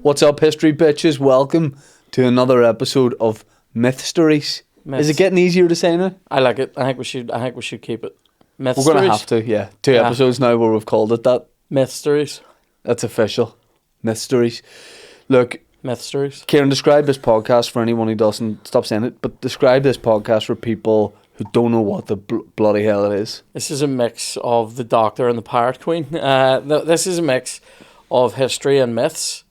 What's up, history bitches? Welcome to another episode of Mythstories. Myths. Is it getting easier to say now? I like it. I think we should keep it. Mythstories. We're going to have to, yeah. Two episodes now where we've called it that. Mythstories. That's official. Mythstories. Look, Mythstories. Ciaran, describe this podcast for anyone who doesn't, stop saying it, but describe this podcast for people who don't know what the bloody hell it is. This is a mix of the Doctor and the Pirate Queen. This is a mix of history and myths.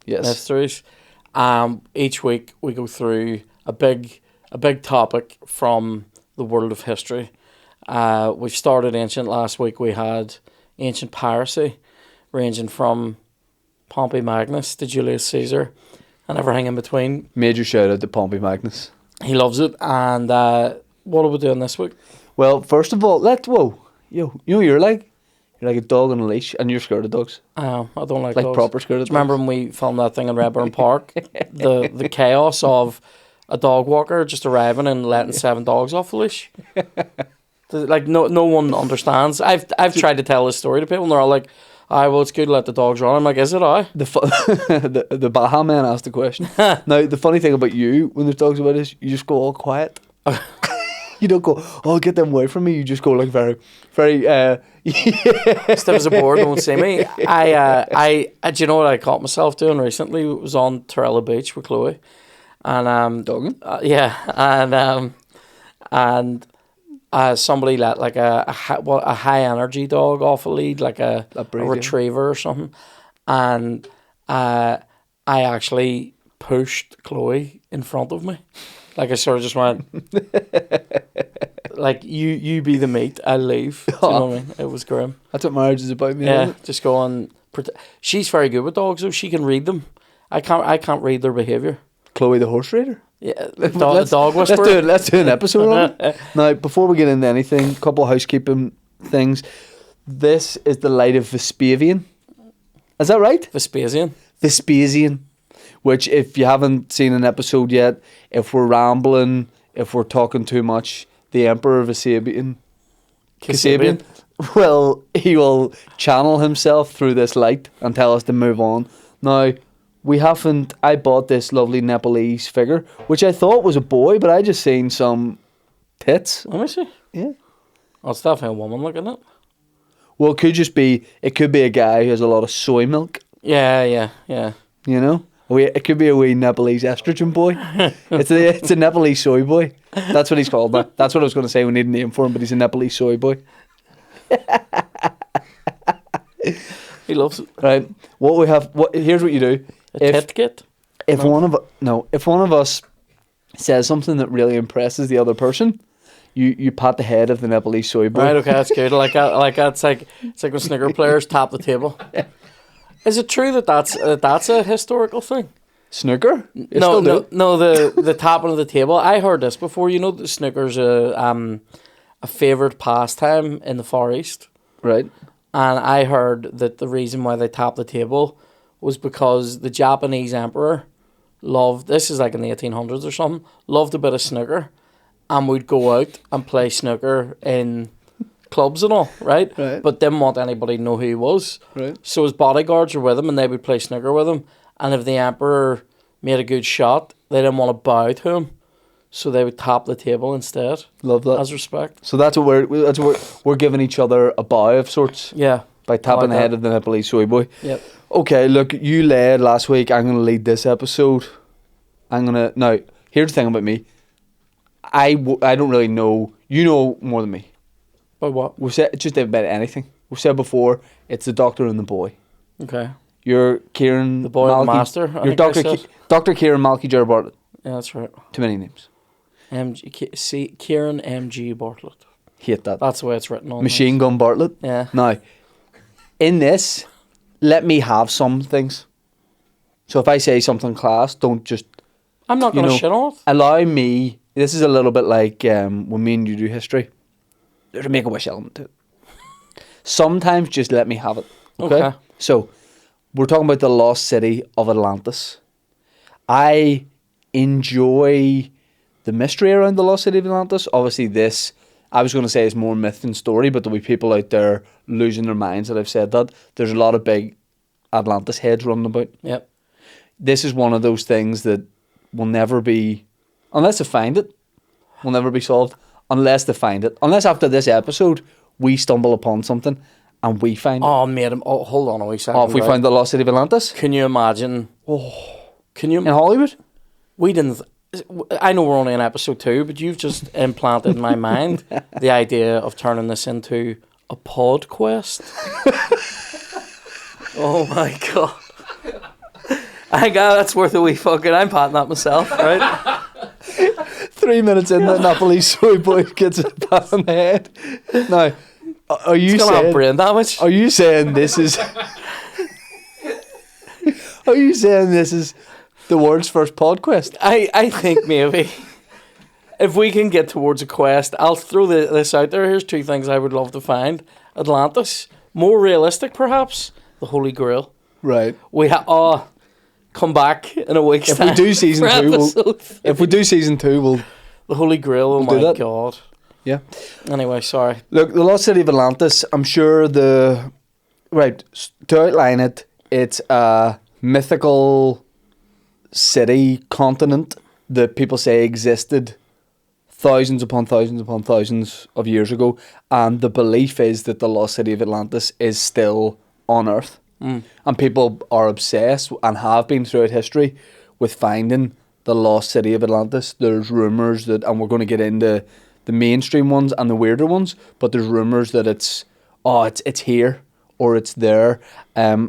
Yes. Mythstories. Each week we go through a big topic from the world of history. We started ancient last week. We had ancient piracy, ranging from Pompey Magnus to Julius Caesar and everything in between. Major shout out to Pompey Magnus. He loves it. And what are we doing this week? Well, first of all, you're like a dog on a leash, and you're scared of dogs. I don't like like dogs. proper scared of dogs. Remember when we filmed that thing in Redburn Park? the chaos of a dog walker just arriving and letting 7 dogs off the leash. Like no one understands. I've tried to tell this story to people, and they're all like, well, it's good to let the dogs run. I'm like, is it The Baha man asked the question. Now, the funny thing about you, when there's dogs about is, you just go all quiet. You don't go, get them away from me. You just go like very, very, stiff as a board, won't see me. Do you know what I caught myself doing recently? It was on Torella Beach with Chloe. And, dogging? And somebody let like a high energy dog off a lead, like a retriever or something. And I actually pushed Chloe in front of me. Like I sort of just went, like you be the meat, I'll leave. Do you know what I mean? It was grim. That's what marriage is about, me. Yeah, just go on. She's very good with dogs, though. She can read them. I can't read their behaviour. Chloe the horse raider. Yeah, the dog whisperer. Let's do an episode on it. Now, before we get into anything, a couple of housekeeping things. This is the light of Vespasian. Is that right? Vespasian. Which, if you haven't seen an episode yet, if we're rambling, if we're talking too much, the Emperor Vespasian, well, he will channel himself through this light and tell us to move on. Now, I bought this lovely Nepalese figure, which I thought was a boy, but I just seen some tits. Let me see. Yeah. Oh, it's definitely a woman looking at it. Well, it could be a guy who has a lot of soy milk. Yeah. You know? It could be a wee Nepalese estrogen boy. It's a Nepalese soy boy. That's what he's called now. That's what I was going to say. We need a name for him, but he's a Nepalese soy boy. He loves it. Right. Here's what you do. Tit kit? If one of us says something that really impresses the other person, you pat the head of the Nepalese soy boy. Right. Okay, that's good. Like that. It's like when snooker players tap the table. Is it true that that's a historical thing? Snooker? No. The tapping of the table. I heard this before. You know, that snooker's a favoured pastime in the Far East, right? And I heard that the reason why they tap the table was because the Japanese emperor loved. This is like in the 1800s or something. Loved a bit of snooker, and would go out and play snooker in clubs and all, right? But didn't want anybody to know who he was. Right. So his bodyguards were with him, and they would play snooker with him. And if the emperor made a good shot, they didn't want to bow to him, so they would tap the table instead. Love that. As respect. So that's what we're giving each other a bow of sorts. Yeah. By tapping the head of the Nepalese soy boy. Yep. Okay, look, you led last week. I'm going to lead this episode. Now, here's the thing about me. I don't really know. You know more than me. About what? We've said just about anything. We've said before, it's the doctor and the boy. Okay. You're Ciaran... The boy and the master. You're Dr. Ciaran Malky Ger Bartlett. Yeah, that's right. Too many names. Ciaran M.G. Bartlett. Hate that. That's the way it's written on Machine Gun Bartlett. Yeah. Now, in this, let me have some things. So if I say something class, don't just... I'm not going to shit on it. Allow me... This is a little bit like when me and you do history. There's a Make-A-Wish element to it. Sometimes just let me have it. Okay? So, we're talking about the lost city of Atlantis. I enjoy the mystery around the lost city of Atlantis. Obviously, this, I was going to say, is more myth than story, but there'll be people out there losing their minds that I've said that. There's a lot of big Atlantis heads running about. Yep. this is one of those things that will never be, unless they find it, will never be solved. Unless they find it. Unless after this episode, we stumble upon something and we find it. Oh, mate, hold on a wee second. Oh, if we found the lost city of Atlantis? Can you imagine? In Hollywood? We didn't. I know we're only in episode 2, but you've just implanted in my mind the idea of turning this into a pod quest. Oh my god! I think that's worth a wee fucking. I'm patting that myself, right? 3 minutes in, that police soy boy gets a pat on the head. Now, are you saying brain damage? Are you saying this is? Are you saying this is the world's first pod quest? I think maybe if we can get towards a quest, I'll throw this out there. Here's 2 things I would love to find: Atlantis, more realistic, perhaps. The Holy Grail. Right. Come back in a week's if time. We do season 2, if we do season 2, we'll the Holy Grail. Oh my god. Yeah. Anyway, sorry. Look, the lost city of Atlantis. I'm sure to outline it, it's a mythical city continent that people say existed thousands upon thousands upon thousands of years ago, and the belief is that the lost city of Atlantis is still on Earth. And people are obsessed and have been throughout history with finding the lost city of Atlantis. There's rumours that, and we're going to get into the mainstream ones and the weirder ones, but there's rumours that it's here or it's there. Now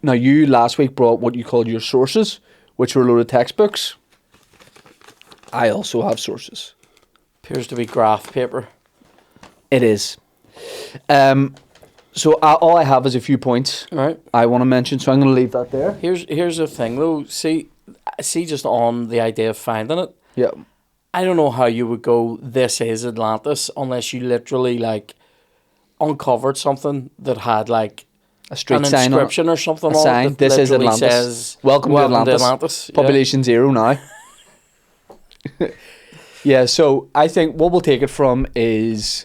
you last week brought what you called your sources, which were a load of textbooks. I also have sources. Appears to be graph paper. It is. So all I have is a few points I want to mention, so I'm going to leave that there. Here's the thing though. See, just on the idea of finding it. Yeah. I don't know how you would go, this is Atlantis, unless you literally uncovered something that had a street an sign inscription or something a on sign. it that This is literally Atlantis. says Welcome to Atlantis. Population 0 now. Yeah, so I think what we'll take it from is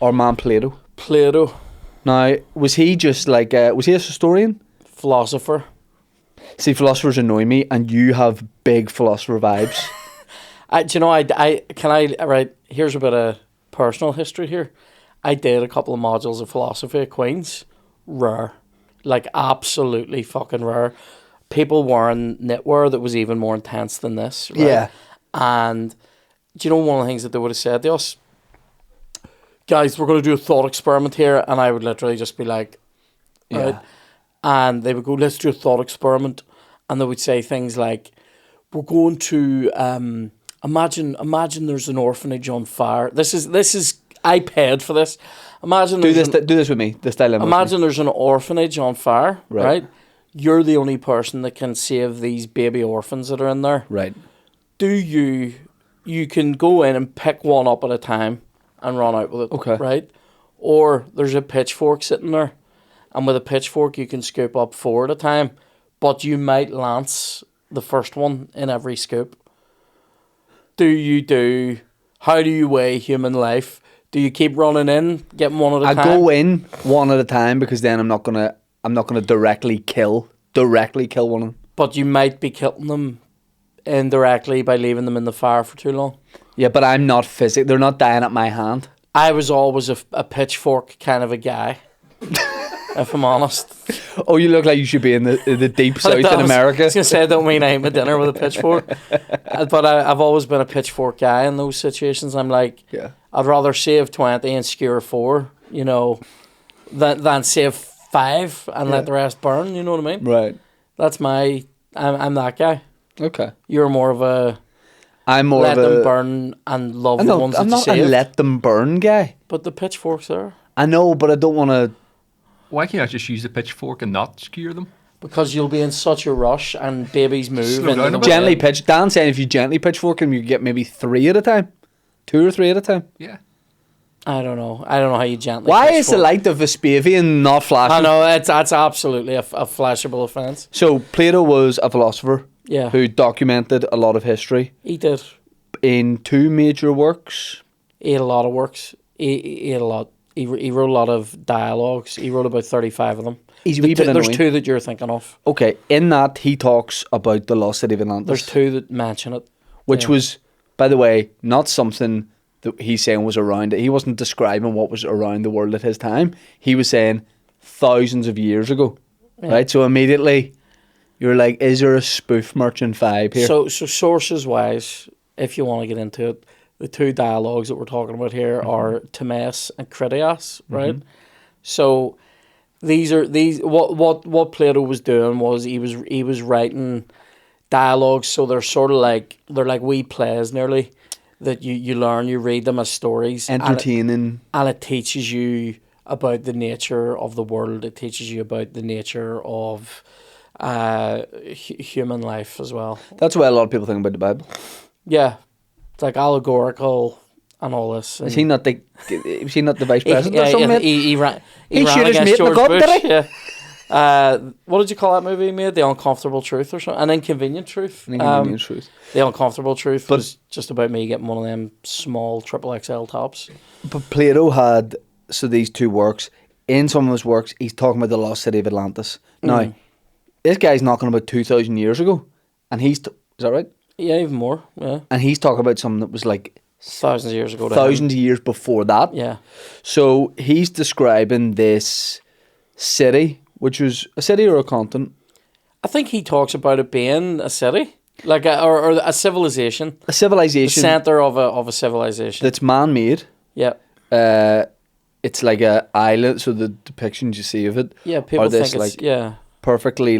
our man Plato. Plato. Now, was he just was he a historian? Philosopher. See, philosophers annoy me, and you have big philosopher vibes. Here's a bit of personal history here. I did a couple of modules of philosophy at Queen's. Rare. Absolutely fucking rare. People wearing knitwear that was even more intense than this. Right? Yeah. And do you know one of the things that they would have said to us? Guys, we're going to do a thought experiment here. And I would literally just be like, right? And they would go, let's do a thought experiment. And they would say things like, we're going to imagine there's an orphanage on fire. This is I paid for this. Imagine do this with me. This dilemma. Imagine there's an orphanage on fire, right? You're the only person that can save these baby orphans that are in there. Right. You can go in and pick one up at a time and run out with it. Okay. Right? Or there's a pitchfork sitting there, and with a pitchfork you can scoop up 4 at a time, but you might lance the first one in every scoop. How do you weigh human life? Do you keep running in, getting one at a time? I go in one at a time because then I'm not gonna directly kill one of them. But you might be killing them indirectly by leaving them in the fire for too long. Yeah, but I'm not physical. They're not dying at my hand. I was always a pitchfork kind of a guy, if I'm honest. Oh, you look like you should be in the deep south in America. I was going to say, I don't mean I aim at dinner with a pitchfork. But I've always been a pitchfork guy in those situations. I'm like, I'd rather save 20 and skewer 4, than save 5 and let the rest burn, you know what I mean? Right. That's I'm that guy. Okay. You're more of a... I'm more let of a... them burn and love the ones that you saved. I'm not a let them burn guy. But the pitchforks are. I know, but I don't want to... Why can't I just use the pitchfork and not skewer them? Because you'll be in such a rush and babies move. Slow down a bit. Gently pitch. Dan's saying if you gently pitchfork them, you get maybe 3 at a time. 2 or 3 at a time. Yeah. I don't know how you gently Why pitchfork. is the light of Vespasian not flashing? I know, that's absolutely a flashable offence. So, Plato was a philosopher who documented a lot of history. He did. In 2 major works. He had a lot of works. He had a lot. He wrote a lot of dialogues. He wrote about 35 of them. He's a wee bit There's annoying. 2 that you're thinking of. Okay, in that he talks about the lost city of Atlantis. There's 2 that mention it. Which was, by the way, not something that he's saying was around it. He wasn't describing what was around the world at his time. He was saying thousands of years ago. Yeah. Right? So immediately you're like, is there a spoof merchant vibe here? So sources wise, if you want to get into it, the 2 dialogues that we're talking about here are Timaeus and Critias, right? So these what Plato was doing was he was writing dialogues, so they're sort of like wee plays nearly that you learn, you read them as stories. Entertaining. And it teaches you about the nature of the world. It teaches you about the nature of human life as well. That's why a lot of people think about the Bible. Yeah. It's like allegorical and all this. And Is he not the vice president or something? He ran shoot his against mate in the George gut, Bush. did he? Yeah. What did you call that movie he made? The Uncomfortable Truth or something? An Inconvenient Truth. Truth. The Uncomfortable Truth was just about me getting one of them small XXL tops. But Plato had, so these 2 works, in some of his works, he's talking about the lost city of Atlantis. Now, this guy's knocking about 2,000 years ago, and is that right? Yeah, even more, yeah. And he's talking about something that was like thousands of years ago. Thousands of years before that. Yeah. So he's describing this city, which was a city or a continent? I think he talks about it being a city, like or a civilization. A civilization. The center of a civilization. That's man-made. Yeah. It's like a island. So the depictions you see of it. Yeah, people think it's like perfectly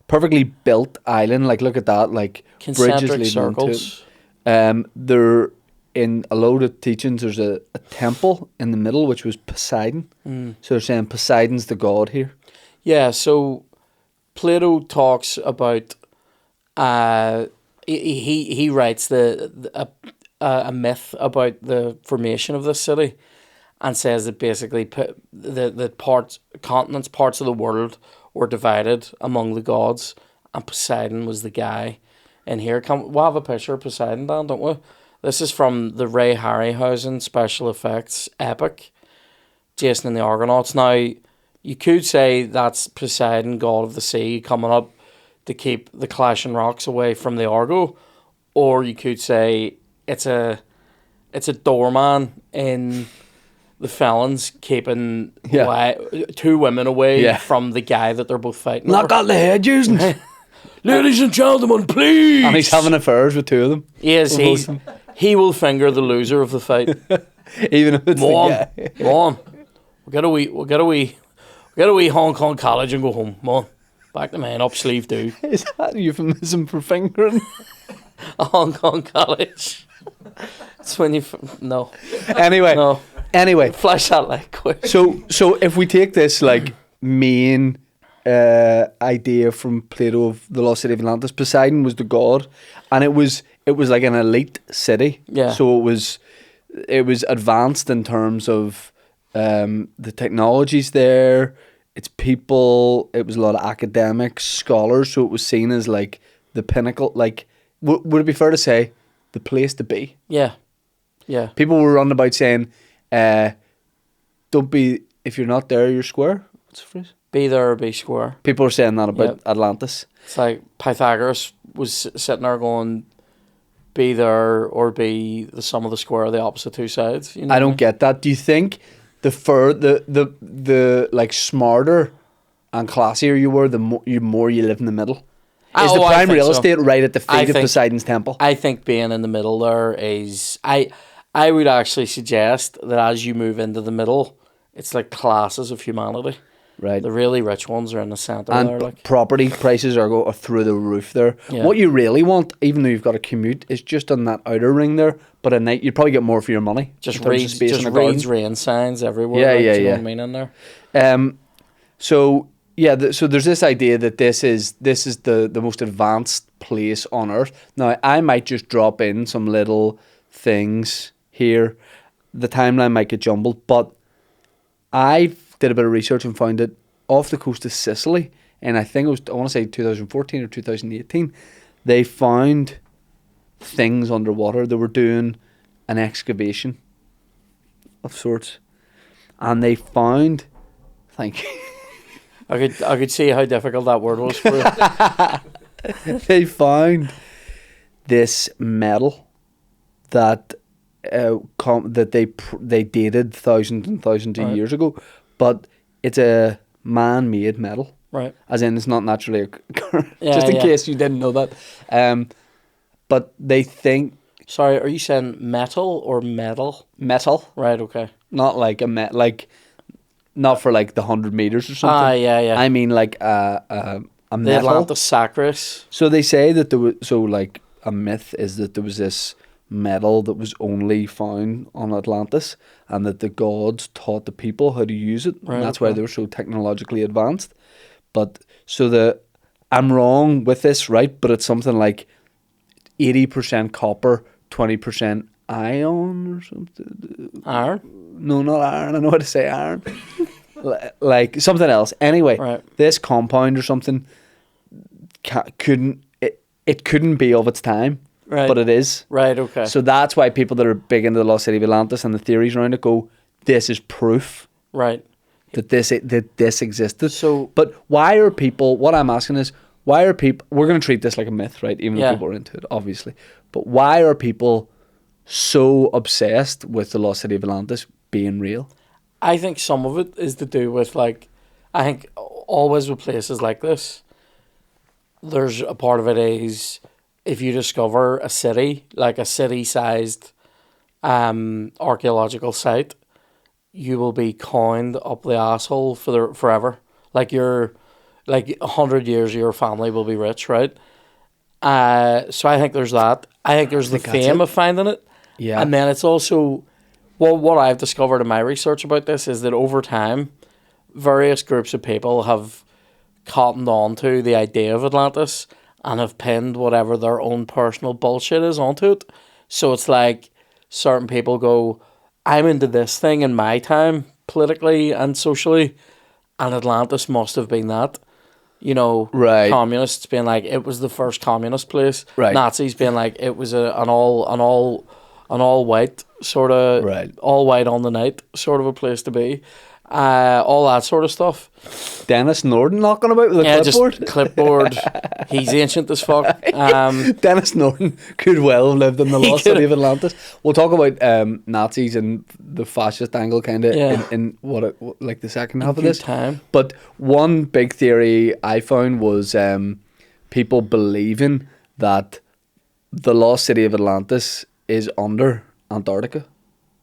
perfectly built island. Like look at that, like concentric bridges leading circles. into it. There in a load of teachings, there's a temple in the middle, which was Poseidon. So they're saying Poseidon's the god here. Yeah. So Plato talks about. He writes a myth about the formation of this city, and says that basically the continents, parts of the world were divided among the gods, and Poseidon was the guy. And here, we'll have a picture of Poseidon, Dan, don't we? This is from the Ray Harryhausen special effects epic, Jason and the Argonauts. Now, you could say that's Poseidon, god of the sea, coming up to keep the clashing rocks away from the Argo, or you could say it's a doorman in the felons keeping 2 women away from the guy that they're both fighting. Knock out the head, using. Ladies and gentlemen, please. And he's having affairs with 2 of them. Yes, he will finger the loser of the fight. Even if it's the guy. Come on. We'll get a wee Hong Kong college and go home. Come on. Back the man up, sleeve do. Is that a euphemism for fingering? A Hong Kong college. It's when you no. Anyway, flash that like quick. So if we take this like main idea from Plato of the lost city of Atlantis, Poseidon was the god, and it was like an elite city. Yeah. So it was advanced in terms of the technologies there. Its people. It was a lot of academics, scholars. So it was seen as like the pinnacle. Like, would it be fair to say the place to be? Yeah. Yeah. People were running about saying, "Don't be if you're not there, you're square." What's the phrase? Be there or be square. People are saying that about Atlantis. It's like Pythagoras was sitting there going, be there or be the sum of the square of the opposite 2 sides. You know I don't get that. Do you think the like smarter and classier you were, the more you live in the middle? Is the prime real estate right at the feet of Poseidon's temple? I think being in the middle there is... I would actually suggest that as you move into the middle, it's like classes of humanity. Right. The really rich ones are in the centre and there. Like. Property prices are through the roof there. Yeah. What you really want, even though you've got a commute, is just on that outer ring there. But at night, you'd probably get more for your money. Just reads rain signs everywhere. Yeah, you know what I mean in there. So there's this idea that this is the most advanced place on Earth. Now, I might just drop in some little things here. The timeline might get jumbled, but I did a bit of research and found it off the coast of Sicily, and I want to say 2014 or 2018, they found things underwater. They were doing an excavation of sorts, and they found. Thank you. I could see how difficult that word was for you. They found this metal that they dated thousands and thousands of years ago, but it's a man-made metal. Right. As in, it's not naturally occurring. Just in case you didn't know that. But they think... Sorry, are you saying metal or metal? Metal. Right, okay. Not like a not for like the 100 meters or something. Yeah. I mean like a metal. The Atlantis Sacris. So they say that there was... So like a myth is that there was this metal that was only found on Atlantis, and that the gods taught the people how to use it. Right, and that's why they were so technologically advanced. But so I'm wrong with this, right? But it's something like 80% copper, 20% iron or something. Iron? No, not iron. I know how to say iron. Like something else. Anyway, this compound or something couldn't be of its time. Right. But it is. Right, okay. So that's why people that are big into the lost city of Atlantis and the theories around it go, this is proof. Right. That this existed. So, but why are people? What I'm asking is, why are people? We're going to treat this like a myth, right? Even if people are into it, obviously. But why are people so obsessed with the lost city of Atlantis being real? I think some of it is to do with I think always with places like this, there's a part of it is if you discover a city, like a city-sized archaeological site, you will be coined up the asshole forever. Like 100 years, your family will be rich, right? So I think there's that. I think there's the fame of finding it. Yeah. And then it's also, what I've discovered in my research about this is that over time, various groups of people have cottoned on to the idea of Atlantis and have pinned whatever their own personal bullshit is onto it. So it's like certain people go, I'm into this thing in my time, politically and socially, and Atlantis must have been that. You know, right. Communists being like, it was the first communist place. Right. Nazis being like, it was an all white sort of, right. all white on the night sort of a place to be. All that sort of stuff. Dennis Norden knocking about with a clipboard? Just clipboard. He's ancient as fuck. Dennis Norden could well have lived in the lost city of Atlantis. We'll talk about Nazis and the fascist angle kind of in like the second half of this. Time. But one big theory I found was people believing that the lost city of Atlantis is under Antarctica.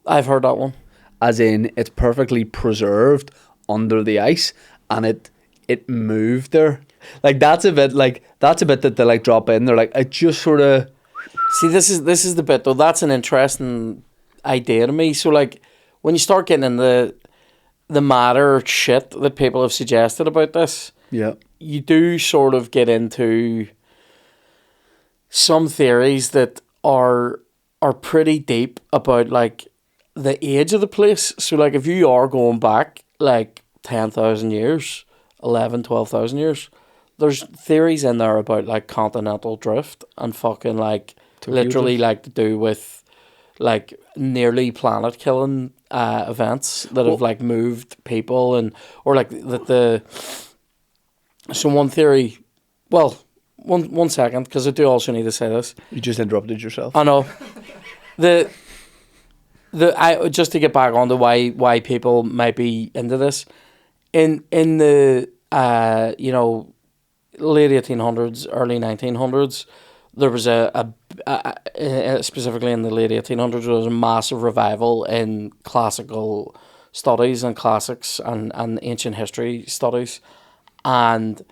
I've heard that one. As in, it's perfectly preserved under the ice, and it moved there. Like that's a bit that they like drop in. They're like, it just sort of. See, this is the bit though. That's an interesting idea to me. So like, when you start getting in the matter shit that people have suggested about this, you do sort of get into some theories that are pretty deep about like the age of the place. So like if you are going back like 10,000 years, 11, 12,000 years, there's theories in there about like continental drift and fucking like literally like to do with like nearly planet killing events that have like moved people and or like that so one theory, well, one second, because I do also need to say this. You just interrupted yourself. I know. I just to get back on to why people might be into this, in the late 1800s, early 1900s, there was a specifically in the late 1800s, there was a massive revival in classical studies and classics and ancient history studies, and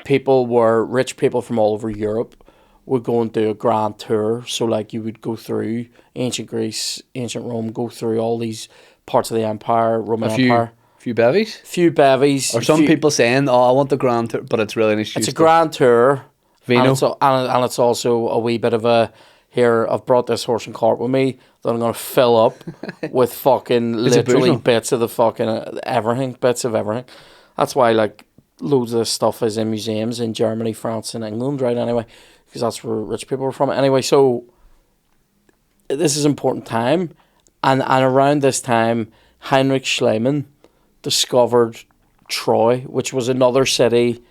rich people from all over Europe would go and do a grand tour. So like you would go through ancient Greece, ancient Rome, go through all these parts of the empire, Roman Empire. Few bevies. Or some people saying, "Oh, I want the grand tour," but it's really an issue. It's a grand tour. Vino. And it's also a wee bit of a, here, I've brought this horse and cart with me that I'm going to fill up with fucking literally bits of the fucking everything, bits of everything. That's why like loads of this stuff is in museums in Germany, France and England, right, anyway, because that's where rich people are from. Anyway, so this is important time. And around this time, Heinrich Schliemann discovered Troy, which was another city.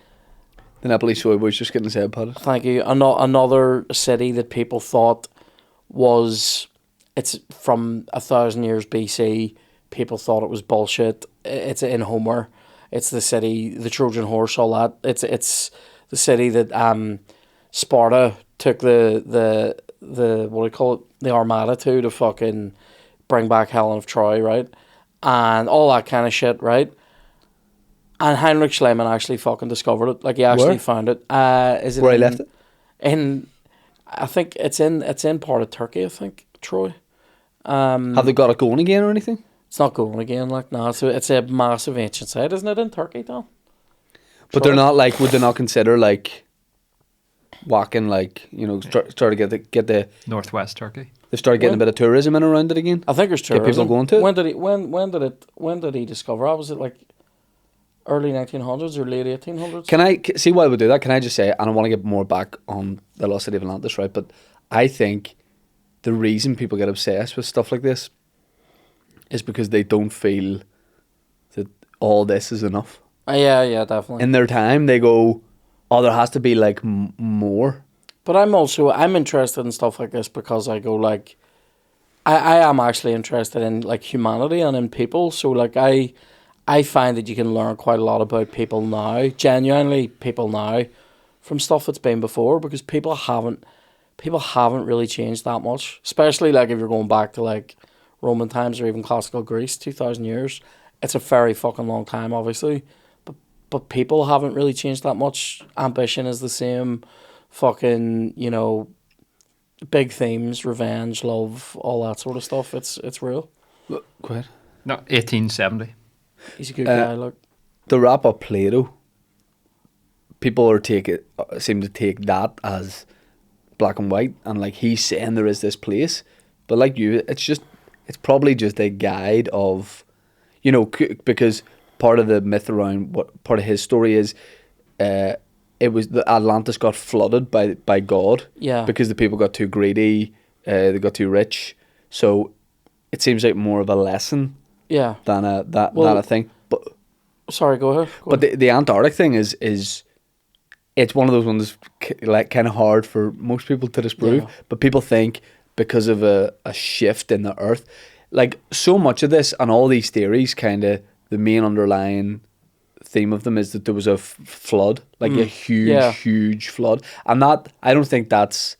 The Nepalese soy boy's just getting his head patted. Thank you. Another city that people thought was, it's from 1,000 years BC. People thought it was bullshit. It's in Homer. It's the city, the Trojan horse, all that. It's the city that Sparta took the what do you call it, the Armada to fucking bring back Helena of Troy, right? And all that kind of shit, right? And Heinrich Schliemann actually fucking discovered it. Like, he actually found it. Is it where he left it? I think it's in part of Turkey, I think, Troy. Have they got it going again or anything? It's not going again, like, no. It's a massive ancient site, isn't it, in Turkey, Tom? But they're not, like, would they not consider, like, whacking, like, you know, start to get the Northwest Turkey. They started getting a bit of tourism in around it again. I think there's tourism. Get people going to it. When did he discover it? Was it like early 1900s or late 1800s? Can I see why we do that? Can I just say, and I want to get more back on the lost city of Atlantis, right? But I think the reason people get obsessed with stuff like this is because they don't feel that all this is enough. Yeah, definitely. In their time, they go, "Oh, there has to be like more." But I'm interested in stuff like this because I go, like, I am actually interested in, like, humanity and in people. So, like, I find that you can learn quite a lot about people now, genuinely people now, from stuff that's been before, because people haven't really changed that much. Especially, like, if you're going back to, like, Roman times or even classical Greece, 2,000 years. It's a very fucking long time, obviously. But people haven't really changed that much. Ambition is the same. Fucking, you know, big themes, revenge, love, all that sort of stuff. It's real. Go ahead. No, 1870. He's a good guy, look. To wrap up Plato, people seem to take that as black and white, and like he's saying there is this place, but like it's probably just a guide of, you know, because part of the myth around what part of his story is, it was the Atlantis got flooded by God. Yeah. Because the people got too greedy, they got too rich. So it seems like more of a lesson. Yeah. Than a thing. But sorry, go ahead. The Antarctic thing is it's one of those ones like kind of hard for most people to disprove. Yeah. But people think because of a shift in the Earth, like so much of this and all these theories, kind of the main underlying theme of them is that there was a flood, like a huge flood, and that I don't think that's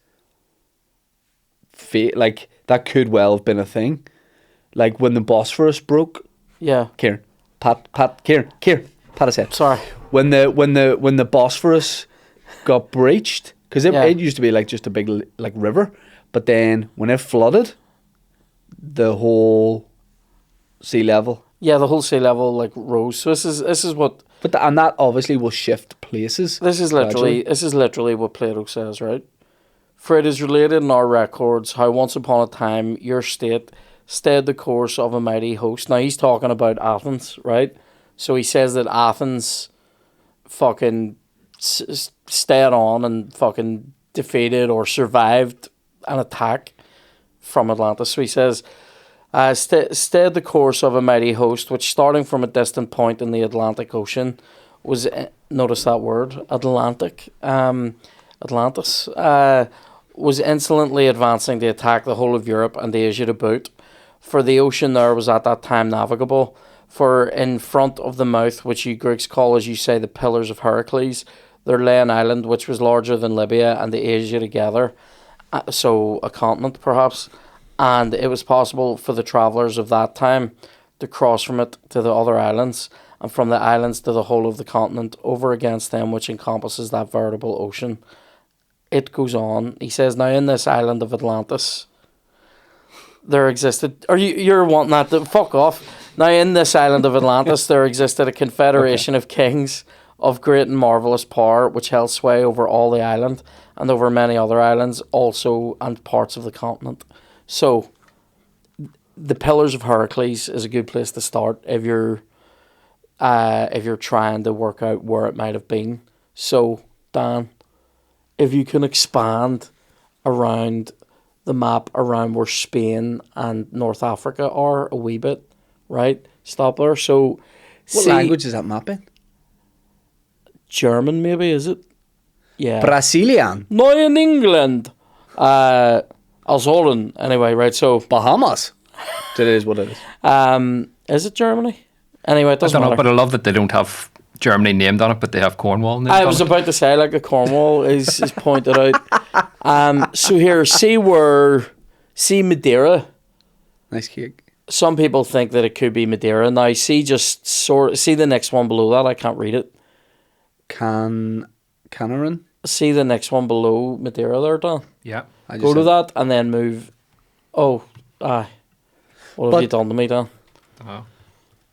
fate. Like that could well have been a thing, like when the Bosphorus broke. Yeah, Ciaran, pat his head. Sorry. When the Bosphorus got breached, because it used to be like just a big like river, but then when it flooded, the whole sea level. Yeah, the whole sea level like rose. So this is what. And that obviously will shift places. This is literally what Plato says, right? For it is related in our records how once upon a time your state stayed the course of a mighty host. Now he's talking about Athens, right? So he says that Athens fucking stayed on and fucking defeated or survived an attack from Atlantis. So he says, stayed the course of a mighty host, which starting from a distant point in the Atlantic Ocean was, notice that word, Atlantis, was insolently advancing to attack the whole of Europe and Asia to boot. For the ocean there was at that time navigable. For in front of the mouth, which you Greeks call, as you say, the Pillars of Heracles, there lay an island which was larger than Libya and the Asia together, so a continent perhaps, and it was possible for the travellers of that time to cross from it to the other islands, and from the islands to the whole of the continent, over against them which encompasses that veritable ocean. It goes on. He says, now in this island of Atlantis, there existed... You're wanting that to... Fuck off. Now in this island of Atlantis, there existed a confederation of kings of great and marvellous power, which held sway over all the island, and over many other islands also, and parts of the continent. So, the Pillars of Heracles is a good place to start if you're trying to work out where it might have been. So, Dan, if you can expand around the map around where Spain and North Africa are a wee bit, right? Stop there. So, What language is that map in? German, maybe, is it? Yeah. Brazilian. No, in England. Azoren, anyway, right? So, Bahamas. It is what it is. Is it Germany? Anyway, it doesn't matter. But I love that they don't have Germany named on it, but they have Cornwall named on it. I was about to say, like, a Cornwall is pointed out. So here, see Madeira. Nice cake. Some people think that it could be Madeira. Now, see the next one below that. I can't read it. Canaran? See the next one below Madeira there, Dan? Yeah. Go to that and then move. Oh, aye. What have you done to me, Dan? Oh.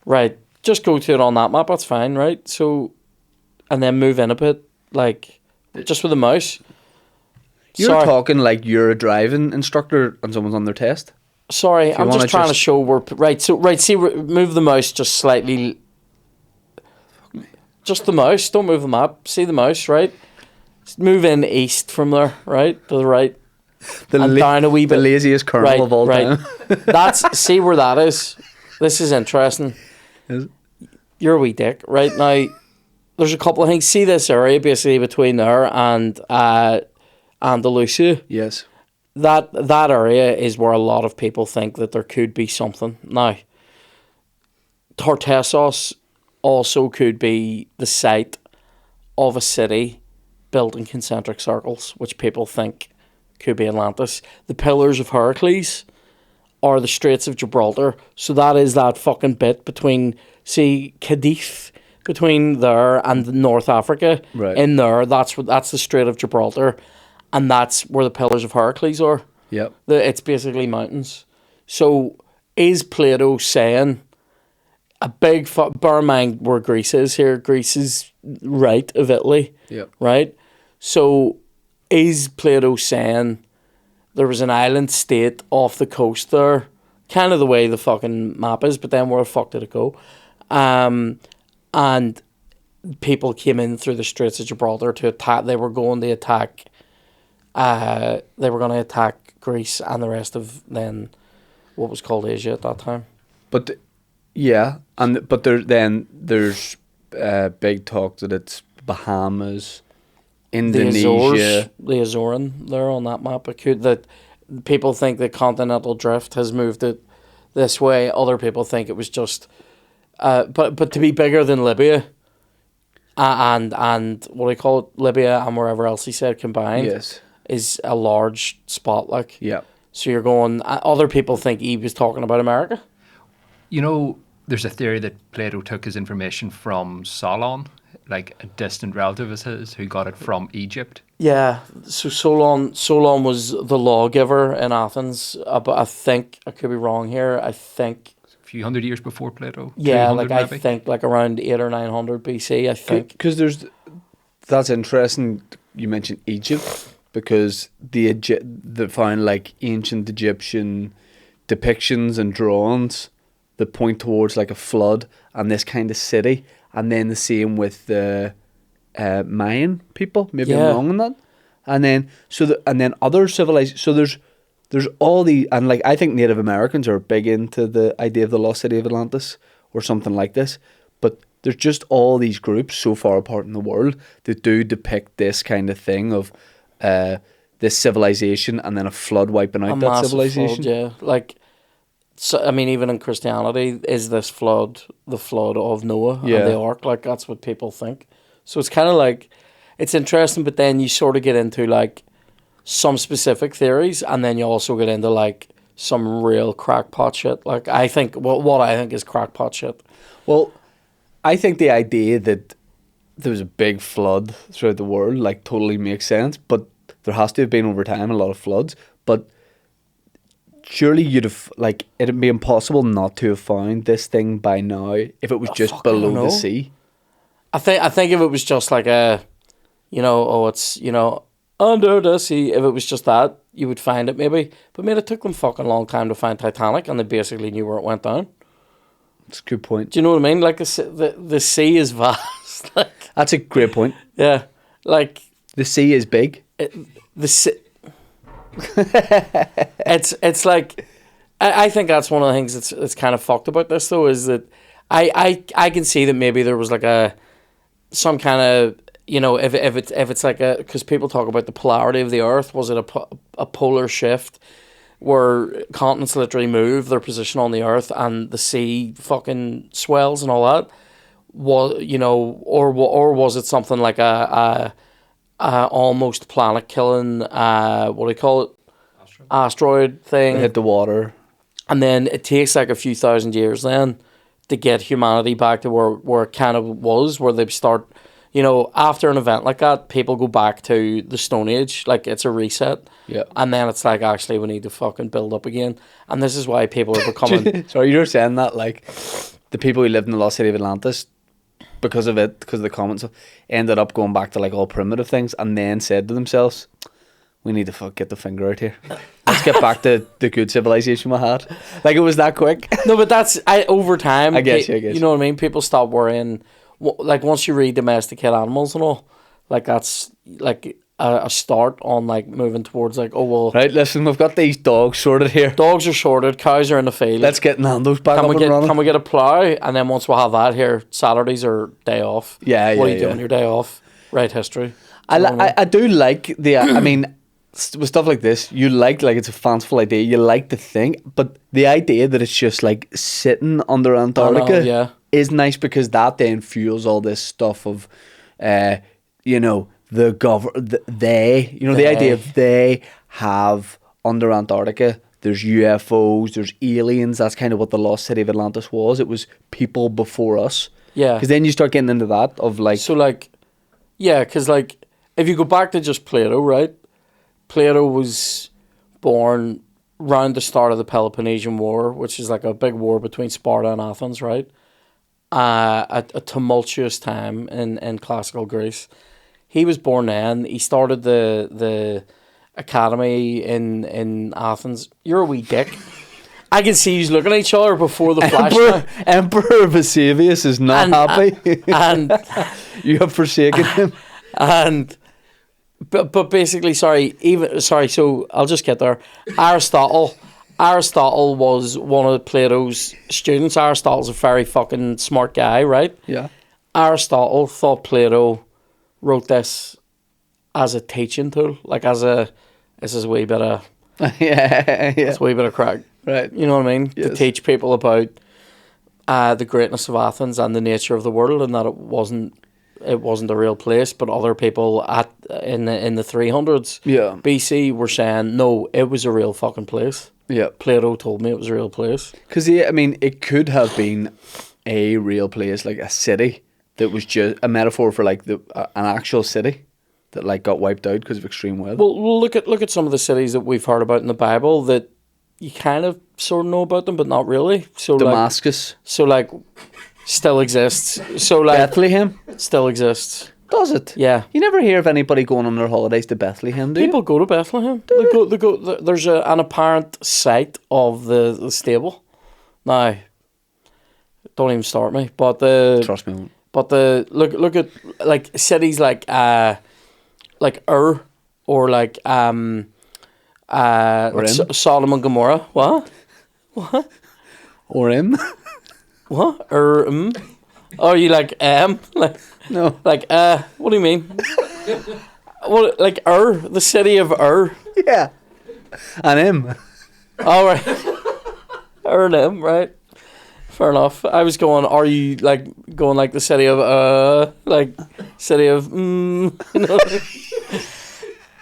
Right. Just go to it on that map. That's fine, right? So, and then move in a bit, like, just with the mouse. You're talking like you're a driving instructor and someone's on their test. Sorry, I'm just trying to show where... Right, so, see, move the mouse just slightly... Just the mouse, don't move the map. See the mouse, right? Move in east from there, right? To the right. And down a wee bit. The laziest kernel of all time. See where that is? This is interesting. Is it? You're a wee dick. Right, now, there's a couple of things. See this area, basically, between there and Andalusia? Yes. That area is where a lot of people think that there could be something. Now, Tortosa also could be the site of a city built in concentric circles, which people think could be Atlantis. The Pillars of Heracles are the Straits of Gibraltar. So that is that fucking bit between, see, Cadiz, between there and North Africa. Right. In there, that's the Strait of Gibraltar. And that's where the Pillars of Heracles are. Yep. It's basically mountains. So is Plato saying a big... bear in mind where Greece is here. Greece is right of Italy. Yep. Right? So is Plato saying there was an island state off the coast there? Kind of the way the fucking map is, but then where the fuck did it go? And people came in through the Straits of Gibraltar to attack. They were going to attack... they were going to attack Greece and the rest of then what was called Asia at that time. But there's big talk that it's Bahamas, Indonesia, the Azoran there on that map. That people think that continental drift has moved it this way. Other people think it was just, but to be bigger than Libya, and what do you call it, Libya and wherever else he said combined. Yes. Is a large spot, like. Yeah. So you're going... Other people think he was talking about America. You know, there's a theory that Plato took his information from Solon, like a distant relative of his, who got it from Egypt. Yeah. So Solon was the lawgiver in Athens. But I think... I could be wrong here. I think... A few hundred years before Plato. Yeah, like maybe? I think like around 800 or 900 BC, I think. Because that's interesting you mentioned Egypt. Because they found like ancient Egyptian depictions and drawings that point towards like a flood and this kind of city, and then the same with the Mayan people. Maybe I'm wrong on that. And then other civilized. So there's all the, and like I think Native Americans are big into the idea of the lost city of Atlantis or something like this. But there's just all these groups so far apart in the world that do depict this kind of thing of. This civilization and then a flood wiping out that civilization. Flood, yeah, like, so, I mean, even in Christianity, is this flood the flood of Noah and the Ark? Like, that's what people think. So it's kind of like, it's interesting, but then you sort of get into like some specific theories, and then you also get into like some real crackpot shit. Like, I think what I think is crackpot shit. Well, I think the idea that there was a big flood throughout the world, like, totally makes sense, but there has to have been over time a lot of floods. But surely it'd be impossible not to have found this thing by now if it was just below the sea. I think if it was just like a, it's under the sea. If it was just that, you would find it maybe. But it took them fucking long time to find Titanic, and they basically knew where it went down. That's a good point. Do you know what I mean? Like the sea is vast. Like, that's a great point. Yeah, like the sea is big. The It's like, I think that's one of the things that's kind of fucked about this though, is that I can see that maybe there was like some kind of, you know, if it's like because people talk about the polarity of the Earth, was it a polar shift where continents literally move their position on the Earth and the sea fucking swells and all that? You know, or was it something like a almost planet killing what do you call it, asteroid thing? It hit the water, and then it takes like a few thousand years then to get humanity back to where it kind of was, where they start, you know, after an event like that, people go back to the Stone Age, like it's a reset. Yeah. And then it's like, actually, we need to fucking build up again. And this is why people are becoming... Sorry, you were saying that, like, the people who lived in the lost city of Atlantis, because of the comments, ended up going back to, like, all primitive things, and then said to themselves, we need to get the finger out here. Let's get back to the good civilization we had. Like, it was that quick. No, but that's... over time... I guess. You know what I mean? People stop worrying... Like, once you read domesticate animals and all, like, that's, like... a start on like moving towards like, oh well, right, listen, we've got these dogs sorted here. Dogs are sorted, cows are in the field. Let's get Nando's back up and running. Can we get a plough? And then once we have that here, Saturdays are day off. Yeah, what are you doing your day off? Write history. I do like the I mean, with stuff like this, you like it's a fanciful idea, you like to think, but the idea that it's just like sitting under Antarctica is nice, because that then fuels all this stuff of you know, the idea of they have under Antarctica, there's UFOs, there's aliens. That's kind of what the lost city of Atlantis was. It was people before us. Yeah. Because then you start getting into that of like... So like, yeah, because like, if you go back to just Plato, right? Plato was born around the start of the Peloponnesian War, which is like a big war between Sparta and Athens, right? A tumultuous time in classical Greece. He was born then. He started the academy in Athens. You're a wee dick. I can see you looking at each other before the flash. Emperor Vesuvius is not happy. And you have forsaken him. And but basically, so I'll just get there. Aristotle was one of Plato's students. Aristotle's a very fucking smart guy, right? Yeah. Aristotle thought Plato wrote this as a teaching tool, like this is a wee bit of it's a wee bit of crack, right? You know what I mean? Yes. To teach people about the greatness of Athens and the nature of the world, and that it wasn't a real place, but other people in the 300s BC were saying no, it was a real fucking place. Yeah, Plato told me it was a real place. Because I mean, it could have been a real place, like a city. That was just a metaphor for like an actual city that like got wiped out because of extreme weather. Well, look at some of the cities that we've heard about in the Bible that you kind of sort of know about them, but not really. So Damascus. Still exists. So like Bethlehem still exists. Does it? Yeah. You never hear of anybody going on their holidays to Bethlehem, do you? People go to Bethlehem. They go. There's an apparent site of the stable. Now, don't even start me. But trust me. But look at like cities like Ur or like Sodom and Gomorrah. What? Or him? What? Oh, you like like no? Like what do you mean? What, like the city of Ur? Yeah, and him. All right, and him, right? Fair enough. I was going, are you like going like the city of like city of you know?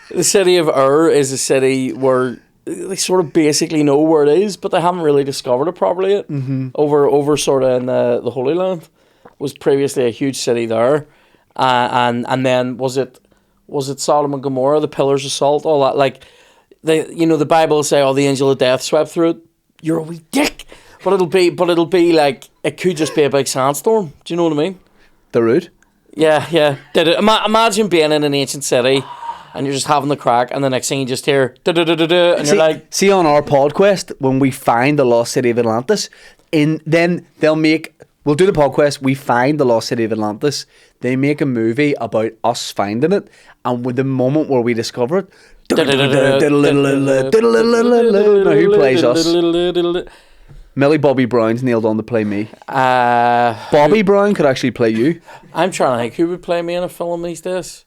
The city of Ur is a city where they sort of basically know where it is, but they haven't really discovered it properly yet. Mm-hmm. Over sort of in the Holy Land. Was previously a huge city there, and then was it Sodom and Gomorrah, the pillars of salt, all that, like the Bible say, oh, the angel of death swept through it. You're a wee dick. But it'll be like, it could just be a big sandstorm. Do you know what I mean? The root? Yeah. Did it? Imagine being in an ancient city and you're just having the crack, and the next thing you just hear da-da-da-da-da, and you're like... See, on our podcast, when we find the lost city of Atlantis, then we'll do the podcast, we find the lost city of Atlantis, they make a movie about us finding it, and with the moment where we discover it, Now, who plays us? Millie Bobby Brown's nailed on to play me. Bobby Brown could actually play you. I'm trying to think who would play me in a film these days.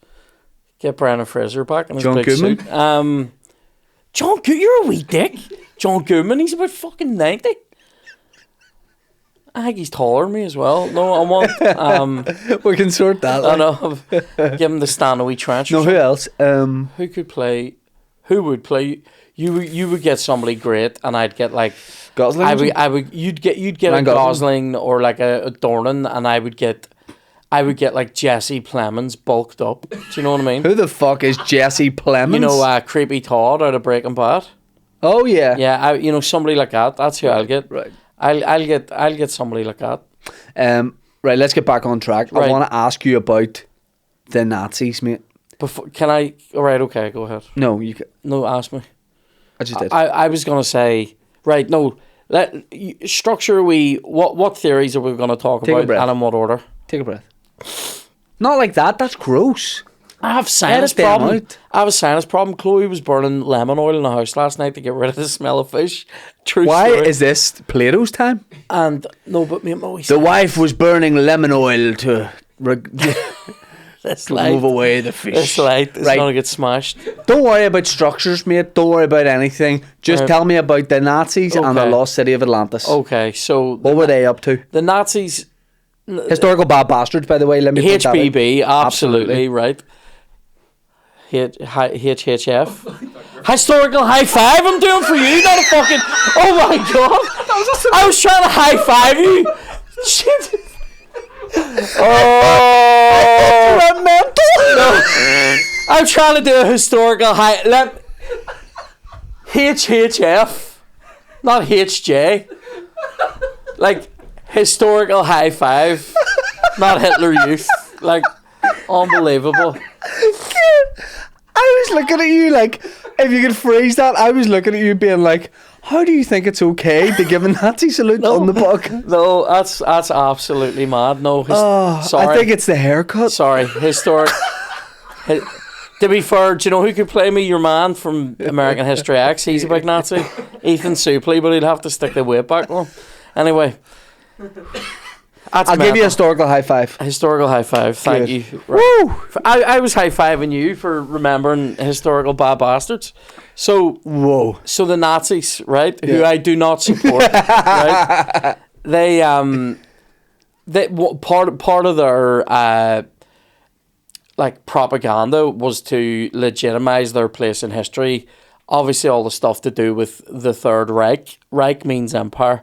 Get Brendan Fraser back in his John big Goodman? suit. John Goodman, you're a wee dick. John Goodman, he's about fucking 90. I think he's taller than me as well. No, I want. We can sort that. I know. Give him the Stanley trench. No, who else? Who could play? Who would play? You would get somebody great, and I'd get like Gosling. You'd get Ryan a Gosling or like a Dornan, and I would get like Jesse Plemons bulked up. Do you know what I mean? Who the fuck is Jesse Plemons? You know, creepy Todd out of Breaking Bad. Oh yeah. Yeah, somebody like that. That's who I'll get. Right. I'll get somebody like that. Right. Let's get back on track. Right. I want to ask you about the Nazis, mate. Can I? All right. Okay. Go ahead. No, you can. No, ask me. I just did. I was gonna say. Right. No. Structure. What theories are we gonna talk Take a about, breath. and in what order? Take a breath. Not like that. That's gross. I have sinus Edit them problem. out. I have a sinus problem. Chloe was burning lemon oil in the house last night to get rid of the smell of fish. True Why story. is this Plato's time? And no, but me and Mo, The wife was burning lemon oil to this move away the fish. This light is Right. gonna get smashed. Don't worry about structures, mate. Don't worry about anything. Just tell me about the Nazis and the Okay. lost city of Atlantis. Okay, so What were they up to? the Nazis, Historical bad bastards, by the way. Let me put that out. HBB, absolutely right. HHF. Historical high five I'm doing for you, not a fucking. Oh my god! I was trying to high five you. Shit. Oh, no. I'm trying to do a historical high. HHF, not HJ. Like historical high five, not Hitler Youth. Like unbelievable. I was looking at you like, if you could phrase that, I was looking at you being like, how do you think it's okay to give a Nazi salute on the book? No, that's absolutely mad. No, sorry. I think it's the haircut. Sorry, historic. To be fair, do you know who could play me? Your man from American History X. He's a big Nazi. Ethan Suplee, but he'd have to stick the weight back on. Anyway. I'll give you a historical high five. Historical high five. Thank Good. you. Right. Woo! I was high fiving you for remembering historical bad bastards. So the Nazis, right? Yeah. Who I do not support. Right? They part of their like propaganda was to legitimize their place in history. Obviously, all the stuff to do with the Third Reich. Reich means empire.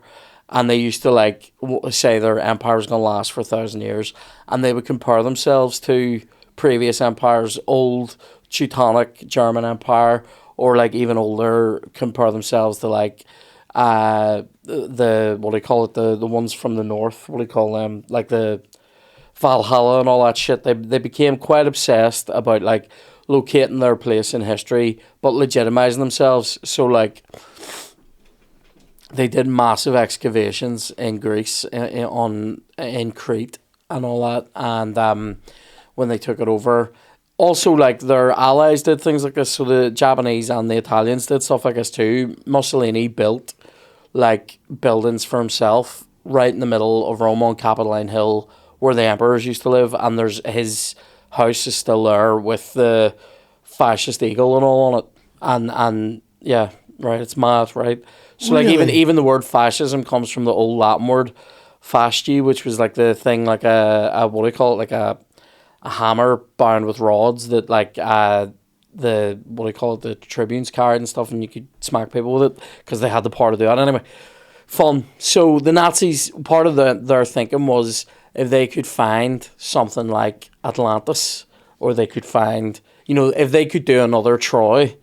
And they used to like say their empire was going to last for 1,000 years, and they would compare themselves to previous empires, old Teutonic German Empire, or like even older. Compare themselves to like the what do you call it? The ones from the north. What do you call them? Like the Valhalla and all that shit. They became quite obsessed about like locating their place in history, but legitimizing themselves. So like. They did massive excavations in Greece, in Crete and all that, and when they took it over, also like their allies did things like this. So the Japanese and the Italians did stuff like this too. Mussolini built like buildings for himself right in the middle of Rome on Capitoline Hill, where the emperors used to live, and there's his house is still there with the fascist eagle and all on it, and yeah, right, it's mad, right. So Really? like even the word fascism comes from the old Latin word fasci, which was like the thing like a what do you call it, like a hammer bound with rods that like the what do you call it, the tribunes carried and stuff, and you could smack people with it because they had the power to do that. Anyway, fun. So the Nazis, part of their thinking was if they could find something like Atlantis, or they could find, if they could do another Troy.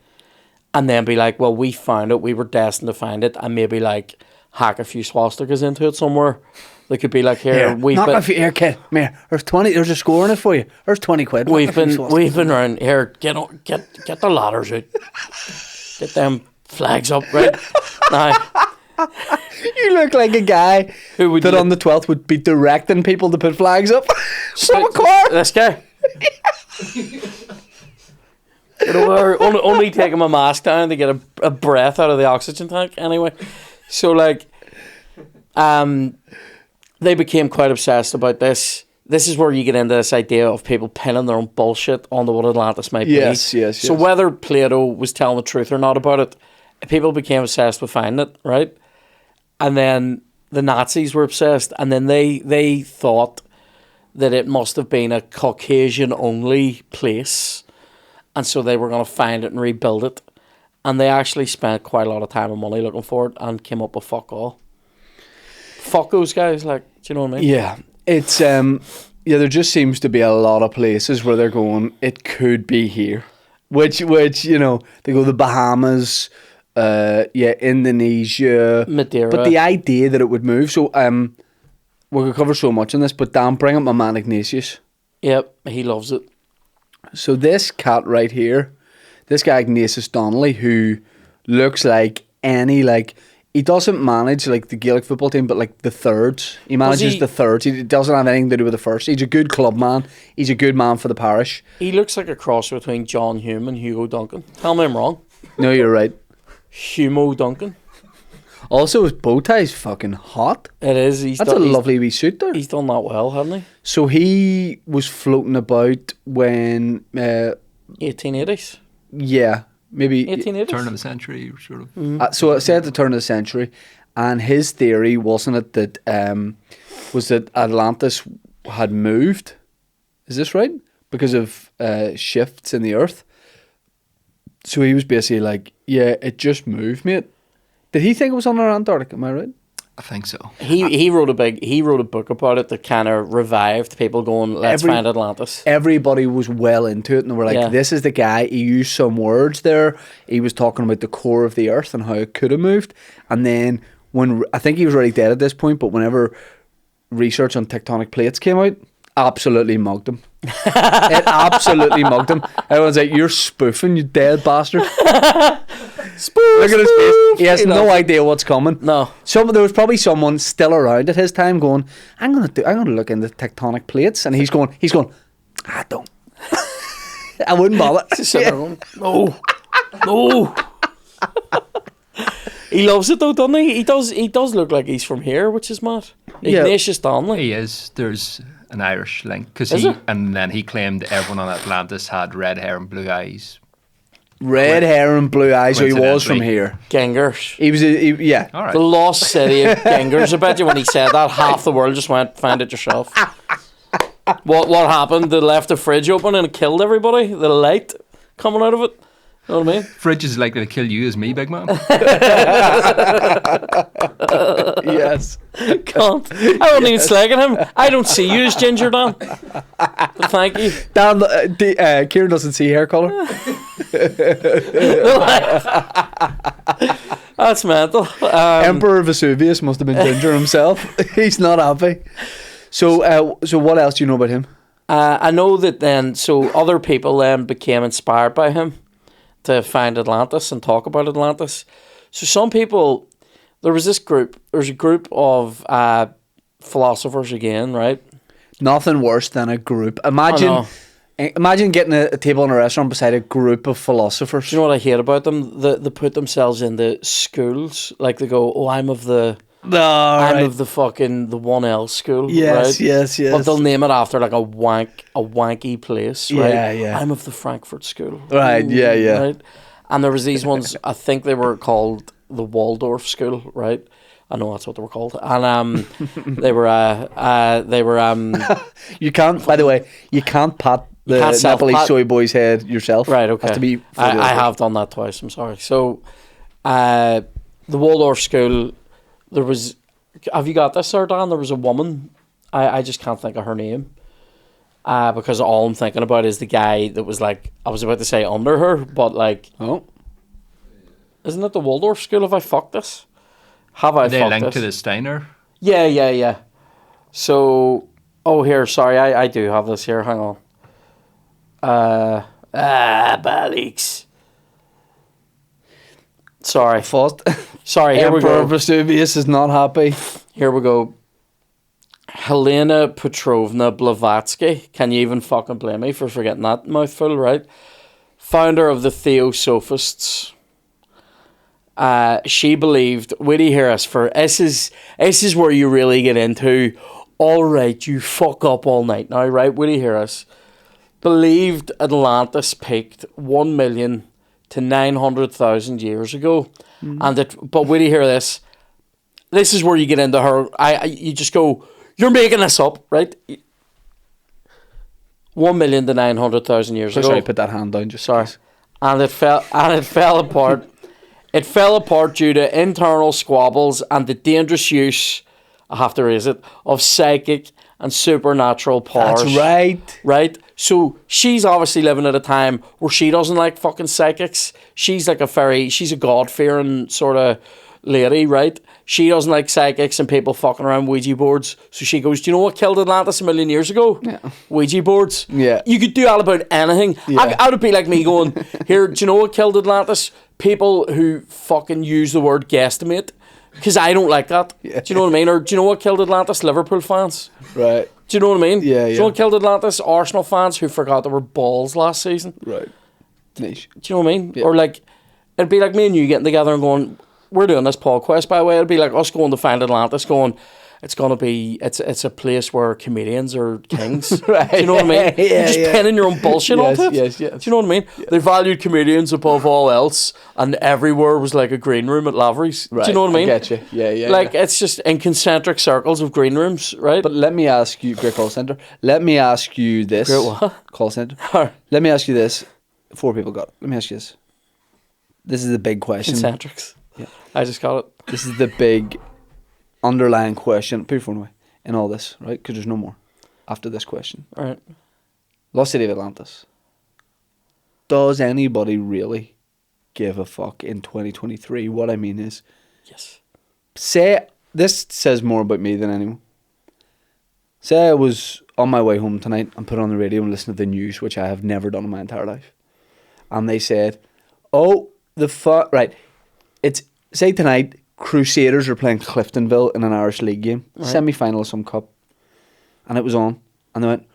And then be like, well, we found it. We were destined to find it, and maybe like hack a few swastikas into it somewhere. They could be like, here, here, kid. Come here. There's 20. There's a score in it for you. There's 20 quid. We've been around here. Get the ladders out. Get them flags up, right? Now, you look like a guy who would on the 12th would be directing people to put flags up from a car. This guy. You know, or only taking my mask down to get a breath out of the oxygen tank. Anyway, so like, they became quite obsessed about this. This is where you get into this idea of people pinning their own bullshit onto what Atlantis might be. Yes. So whether Plato was telling the truth or not about it, people became obsessed with finding it, right? And then the Nazis were obsessed, and then they thought that it must have been a Caucasian-only place, and so they were going to find it and rebuild it. And they actually spent quite a lot of time and money looking for it and came up with fuck all. Fuck those guys, like, do you know what I mean? Yeah. It's, there just seems to be a lot of places where they're going, it could be here. Which you know, they go the Bahamas, Indonesia. Madeira. But the idea that it would move, so, we could cover so much on this, but Dan, bring up my man Ignatius. Yep, he loves it. So this cat right here, this guy Ignatius Donnelly, who looks like he doesn't manage like the Gaelic football team, but like the thirds. He manages the thirds. He doesn't have anything to do with the first. He's a good club man. He's a good man for the parish. He looks like a cross between John Hume and Hugo Duncan. Tell me I'm wrong. No, you're right. Humo Duncan. Also, his bow tie is fucking hot. It is. That's a lovely wee suit there. He's done that well, hasn't he? So he was floating about when... 1880s. Yeah, maybe... 1880s? Turn of the century, sort of. So I said at the turn of the century, and his theory, wasn't it, that was that Atlantis had moved? Is this right? Because of shifts in the earth. So he was basically like, yeah, it just moved, mate. Did he think it was on Antarctic? Am I right? I think so. He wrote a book about it that kind of revived people going, let's find Atlantis. Everybody was well into it, and they were like, this is the guy. He used some words there. He was talking about the core of the earth and how it could have moved. And then I think he was already dead at this point, but whenever research on tectonic plates came out, absolutely mugged him. It absolutely mugged him. Everyone's like, you're spoofing, you dead bastard. Look at his face. He has no idea what's coming. No. There was probably someone still around at his time going, I'm gonna look into tectonic plates, and he's going, I don't. I wouldn't bother. No. He loves it though, doesn't he? He does look like he's from here, which is mad. Ignatius Donnelly. He is. There's an Irish link and then he claimed everyone on Atlantis had red hair and blue eyes. Red hair and blue eyes, so he was from here. Gengers. He was, yeah. All right. The lost city of Gengers. I bet you when he said that, half the world just went, find it yourself. What happened? They left the fridge open and it killed everybody? The light coming out of it? You know what I mean? Fridge is likely to kill you as me, big man. Yes. Can't. I don't even slag at him. I don't see you as Ginger, Dan. But thank you. Dan, Ciaran doesn't see hair colour. That's mental. Emperor Vesuvius must have been Ginger himself. He's not happy. So what else do you know about him? I know that then, so other people then became inspired by him to find Atlantis and talk about Atlantis. So some people, there's a group of philosophers again, right? Nothing worse than a group. Imagine getting a table in a restaurant beside a group of philosophers. Do you know what I hate about them? They put themselves into schools. Like they go, oh, I'm of the... of the fucking the 1L school, yes, right? Yes. But they'll name it after like a wanky place, right? Yeah. I'm of the Frankfurt school, right? Yeah. Right. And there was these ones. I think they were called the Waldorf school, right? I know that's what they were called, and they were. You can't. By the way, you can't pat the Napoli soy boy's head yourself. Right. Okay. Has to be I have done that twice. I'm sorry. So, the Waldorf school. There was, have you got this, Sir Dan? There was a woman, I just can't think of her name, because all I'm thinking about is the guy that was like, I was about to say under her, but like, isn't it the Waldorf school? Have I fucked this? Have I fucked this? They linked to the Steiner? Yeah. So, here, sorry, I do have this here, hang on. Balix. Sorry. Sorry, here we go. Emperor Vesuvius is not happy. Here we go. Helena Petrovna Blavatsky. Can you even fucking blame me for forgetting that mouthful, right? founder of the Theosophists. She believed, wait till you hear us, for this is where you really get into, all right, you fuck up all night now, right? Wait till you hear us. Believed Atlantis peaked 1 million to 900,000 years ago. But wait till you hear this. This is where you get into her. You just go, you're making this up, right? 1 million to 900,000 years ago. Sorry, put that hand down. Just sorry, and it fell apart. It fell apart due to internal squabbles and the dangerous use, I have to raise it, of psychic and supernatural powers. That's right. Right? So she's obviously living at a time where she doesn't like fucking psychics. She's like she's a God-fearing sort of lady, right? She doesn't like psychics and people fucking around Ouija boards. So she goes, do you know what killed Atlantis 1 million years ago? Yeah. Ouija boards. Yeah. You could do all about anything. Yeah. I would be like me going, here, do you know what killed Atlantis? People who fucking use the word guesstimate. Because I don't like that. Yeah. Do you know what I mean? Or do you know what killed Atlantis? Liverpool fans. Right. Do you know what I mean? Yeah, Do you know what killed Atlantis? Arsenal fans who forgot there were balls last season. Right. Niche. Do you know what I mean? Yeah. Or like, it'd be like me and you getting together and going, we're doing this podcast, by the way. It'd be like us going to find Atlantis going, it's going to be, it's a place where comedians are kings. Right. Do you know what I mean? Yeah, You're just pinning your own bullshit yes, onto it. yes. Do you know what I mean? Yeah. They valued comedians above all else, and everywhere was like a green room at Lavery's. Right. Do you know what I mean? I get you. Yeah. Like, it's just in concentric circles of green rooms, right? But let me ask you, great call centre. Let me ask you this. Great what? Call centre. Let me ask you this. 4 people got it. Let me ask you this. This is the big question. Concentrics. Yeah. I just got it. This is the big underlying question. Put your phone away. In all this, right? Because there's no more after this question. All right. Lost City of Atlantis. Does anybody really give a fuck in 2023? What I mean is, Yes. say, this says more about me than anyone. Say I was on my way home tonight and put on the radio and listened to the news, which I have never done in my entire life. And they said, oh, right, it's, say tonight, Crusaders are playing Cliftonville in an Irish League game, right. semi-final of some cup, and it was on, and they went,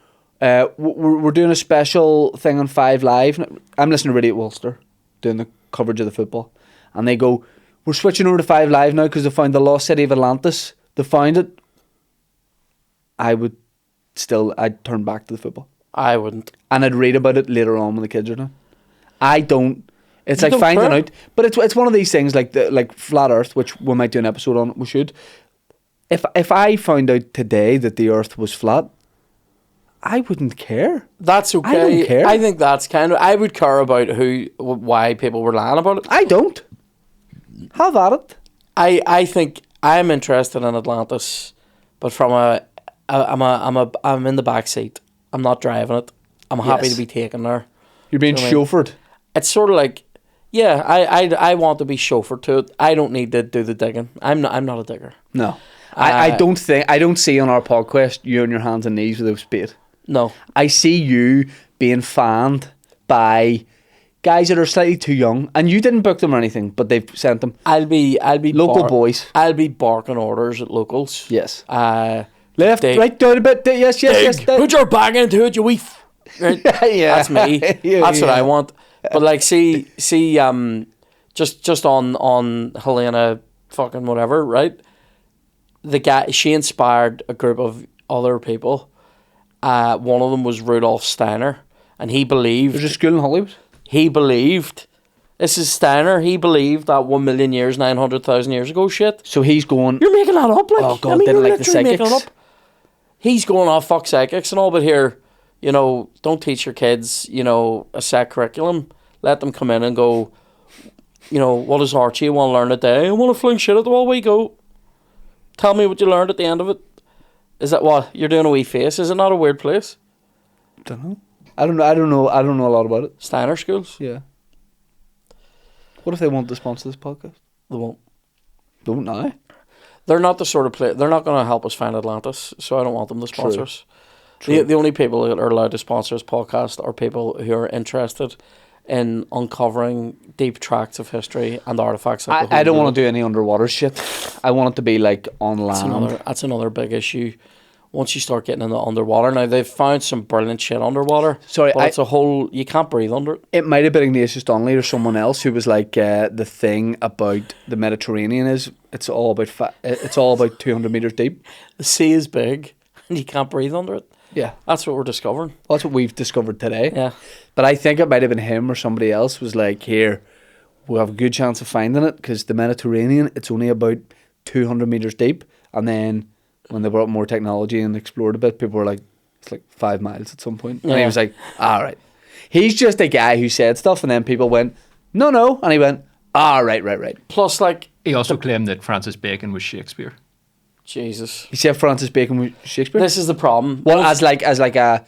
we're doing a special thing on 5 Live. I'm listening to Radio Ulster, doing the coverage of the football, and they go, we're switching over to 5 Live now because they found the lost city of Atlantis. They found it. I'd turn back to the football. I wouldn't. And I'd read about it later on when the kids are done. I don't. It's You like don't finding care? out, but it's one of these things like flat Earth, which we might do an episode on. We should. If I found out today that the Earth was flat, I wouldn't care. That's okay. I don't care. I think that's kind of. I would care about why people were lying about it. I don't. Have at it. I think I'm interested in Atlantis, but from I'm in the back seat. I'm not driving it. I'm happy Yes. to be taken there. You're being You know what I mean? chauffeured. It's sort of like, yeah, I want to be chauffeured to it. I don't need to do the digging. I'm not a digger. No, I don't see on our podcast you on your hands and knees with a spade. No. I see you being fanned by guys that are slightly too young, and you didn't book them or anything, but they've sent them. I'll be Local boys. I'll be barking orders at locals. Yes. Left, right, down a bit. Yes. Put your bag into it, you wee. Right? Yeah. That's me. That's what I want. But like, see, just on Helena, fucking whatever, right? The guy, she inspired a group of other people. One of them was Rudolf Steiner, and he believed. There's a school in Hollywood. He believed. This is Steiner. He believed that 1 million years, 900,000 years ago. Shit. So he's going. You're making that up, like. Oh God, I mean, didn't you're like the literally making psychics. it up. He's going off fuck psychics and all, but here, you know, don't teach your kids, you know, a set curriculum. Let them come in and go, you know, what does Archie want to learn today? I want to fling shit at the wall. We go. Tell me what you learned at the end of it. Is that what you're doing? A wee face? Is it not a weird place? Don't know. I don't know a lot about it. Steiner schools? Yeah. What if they want to sponsor this podcast? They won't. Don't know. They're not the sort of play. They're not going to help us find Atlantis, so I don't want them to sponsor True. us. True. The only people that are allowed to sponsor this podcast are people who are interested in uncovering deep tracts of history and artifacts. I don't want to do any underwater shit. I want it to be like on land. That's another big issue. once you start getting in the underwater, now they've found some brilliant shit underwater. Sorry, but it's a whole, you can't breathe under it. It might have been Ignatius Donnelly or someone else who was like, the thing about the Mediterranean is it's all about 200 meters deep. The sea is big and you can't breathe under it. Yeah, that's what we're discovering. Well, that's what we've discovered today. Yeah, but I think it might have been him or somebody else was like, here, we'll have a good chance of finding it because the Mediterranean, it's only about 200 meters deep, and then when they brought more technology and explored a bit, people were like, it's like 5 miles at some point. And he was like, all right. He's just a guy who said stuff, and then people went, no. And he went, right. Plus, like... He also claimed that Francis Bacon was Shakespeare. Jesus. He said Francis Bacon was Shakespeare? This is the problem. Well, as like a...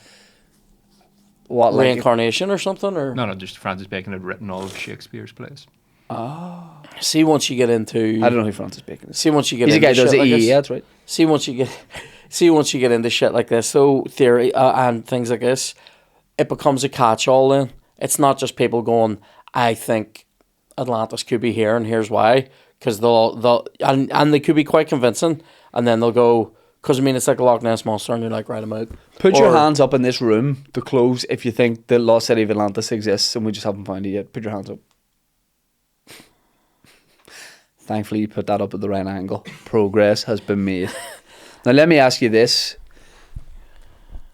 What, like reincarnation or something? Or No, just Francis Bacon had written all of Shakespeare's plays. Oh. See, once you get into... I don't know who Francis Bacon is. See, once you get He's into a guy who does shit like EE, this, that's right. See, once you get into shit like this, so theory and things like this, it becomes a catch-all then. It's not just people going, I think Atlantis could be here and here's why. Because and they could be quite convincing. And then they'll go, because I mean, it's like a Loch Ness Monster and you're like, right, I'm out. Put your hands up in this room, the close, if you think the lost city of Atlantis exists and we just haven't found it yet. Put your hands up. Thankfully, you put that up at the right angle. Progress has been made. Now, let me ask you this.